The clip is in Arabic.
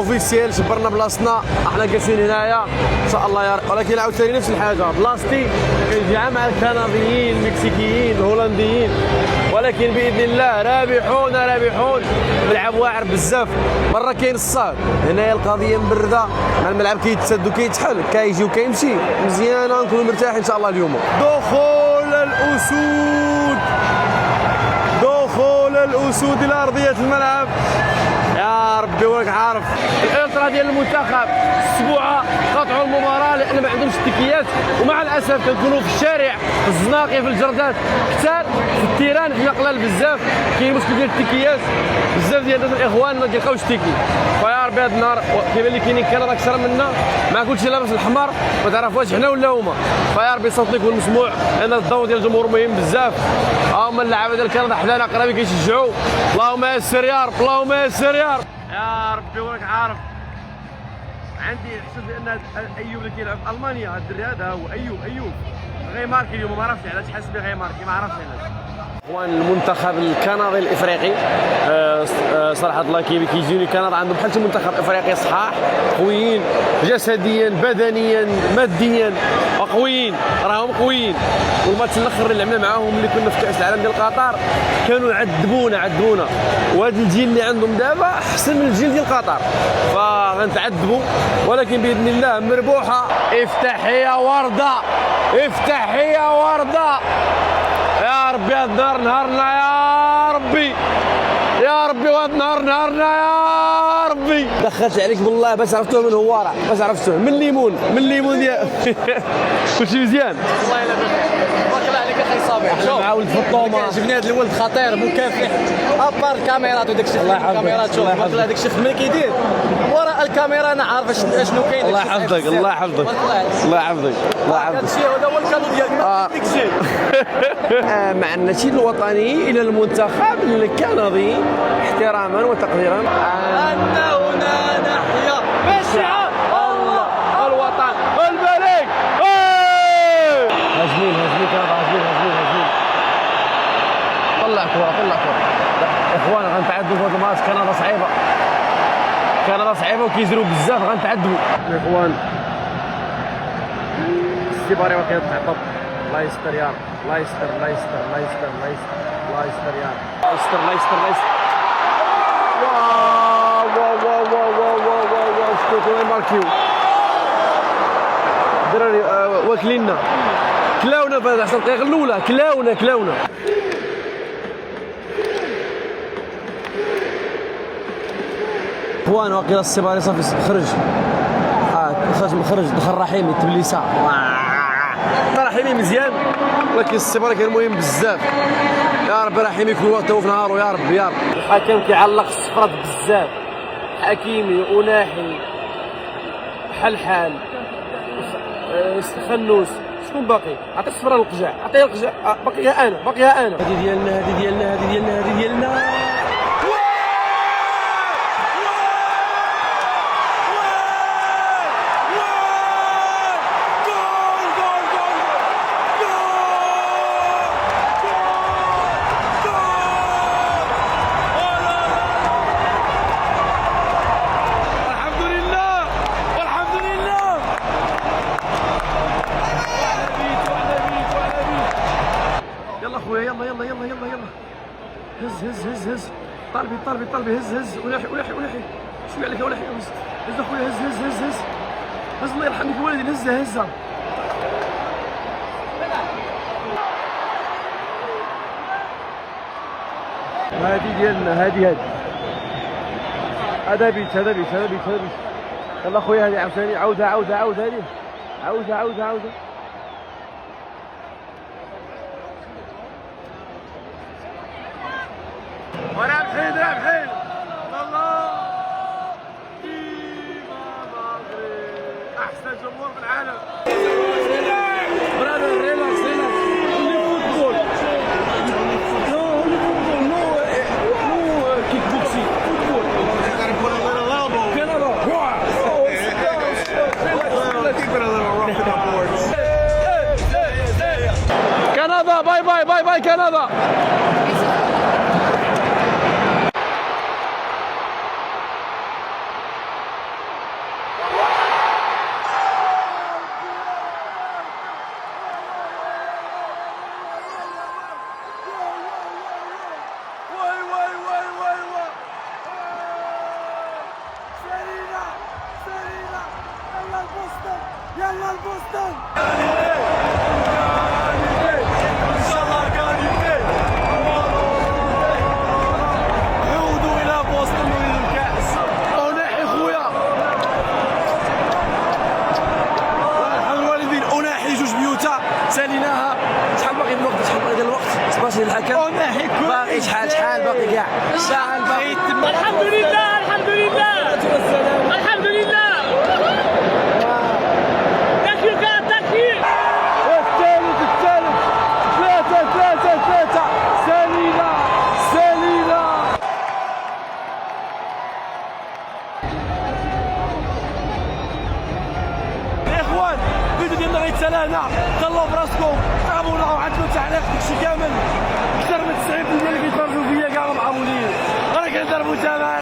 اوفيسيال جبرنا بلاصتنا، احنا جالسين هنايا ان شاء الله يا رب. ولكن عاوتاني نفس الحاجه، بلاصتي كنجمع مع الكنديين المكسيكيين الهولنديين، ولكن باذن الله رابحون رابحون. الملعب واعر بزاف، مره كاين الصاد هنايا القضيه مبرده، مع الملعب كيتسد وكيتحل كيجي وكيمشي مزيانه، نكونوا مرتاحين ان شاء الله اليوم. دخول الاسود، دخول الاسود الى ارضيه الملعب يا ربي. وراك عارف الالترا ديال المنتخب السبوعه قطعوا المباراه لان ما عندهمش التكيات، ومع الاسف كنكونوا في الشارع في الزناقي في الجردات كثار في التيران، حنا قلال بزاف، كاين مشكل ديال التكيات، بزاف ديال الناس الاخوان ما كيلقاوش تيكي. فيا ربي هذا النهار كيبان لي كاينين كندا اكثر منا، مع كلشي لابس الاحمر ما تعرفوش حنا ولا هما. فيا ربي صوتنا يكون مسموع لان الضوء ديال الجمهور مهم بزاف. هما اللعابه ديال كندا حدانا قرابين كيشجعوا. اللهم يسر يا رب، اللهم يسر يا رب يا ربي. وراك عارف عندي احساس بان ايوب اللي كيلعب في المانيا، هذا الدري هذا هو ايوب غيماركي اليوم، ما عرفتش علاش حاسس بيه غيماركي، ما عرفتش علاش. اخوان المنتخب الكندي الافريقي صراحه الله كيجيني كندا عندهم بحال منتخب افريقي صحاح قويين جسديا بدنيا ماديا قويين، راهم قويين. والماتش الاخر اللي لعبنا معاهم اللي كنا في كاس العالم ديال قطر كانوا عذبونا، وهذا الجيل اللي عندهم دابا احسن من الجيل ديال قطر، فغنتعذبوا ولكن باذن الله مربوحه. افتحي يا ورده، افتحي يا ورده يا ربي. هذا النهار نهارنا يا ربي، يا ربي وهذا النهار نهارنا يا ربي. دخلت عليك بالله بس عرفتوه من هو راه، بس عرفتوه من الليمون يا كلشي مزيان والله الا بارك الله عليك اخي صابر. شوف مع ولد فطومه عجبني هذا الولد خطير مكافح ابار الكاميرات وداك الشيء. الله يحفظك الكاميرات، شوف بارك الله هذاك الشيء خدمه كيدير وراء الكاميرا، انا عارف شنو كاين. الله يحفظك الله يحفظك الله يحفظك الله يحفظك. هذا الشيء هذا هو الكادو ديالك داك الشيء. مع النشيد الوطني الى المنتخب الكندي احتراما وتقديرا. أن هنا نحيا بشعار الله الوطن الملك. هاجمين كندا، طلع كرة اخوان، غنتعدوا في هذا الماتش. كندا صعيبه وكيجروا بزاف، غنتعدوا اخوان. السيباري ما كيتعطب. الله يستر يا رب، الله يستر الله يستر الله يستر الله يستر الله يستر يا رب، الله يستر الله يستر الله يستر. واو شكون ماركيو الدراري واكليننا، كلاونا في هذه 10 دقائق الاولى، كلاونا. اخوان واقيلا السيباري صافي خرج دخل رحيمي تبليسه. رحيمي مزيان ولكن السيباري كان مهم بزاف. يا ربي رحيمي يكون وقته في نهارو يا رب يا رب. الحكم كيعلق الصفرات بزاف، حكيمي وناحي حل خنوس، شكون باقي؟ عطي الصفرة للقجع، عطيها القجع، باقيها انا. هذه ديالنا. يلا هز طالبي هز ولحي شوي عليك ولحي هز اخويا هز الله يرحمك ولدي هزها. هذه ديالنا هذا بيت يلا اخويا هذه عاوتاني عاودها هذه عاودها رابحين الله احسن جمهور في العالم. برادر ريلاكس فوتبول نو كيك بوكسينغ فوتبول كندا باي كندا. يلا البوسطن ان شاء الله كاليفي. عودوا الى بوسطن نريد الكاس. اناحي خويا الوالدين، اناحي جوج بيوتا ساليناها. شحال باقي الوقت؟ شحال باقي الوقت؟ 17 الحكم اناحي باقي شحال باقي كاع شحال باقي. الحمد لله الحمد لله الحمد لله. الثالث ثلاثة سالينا يا اخوان الفيديو ديالنا غيتسالى هنا. طلعوا براسكم، عامونا وعندكم تعليق داكشي كامل. اكثر من 90% اللي كيتفرجوا فيا كاع معمولين، راه كندربوا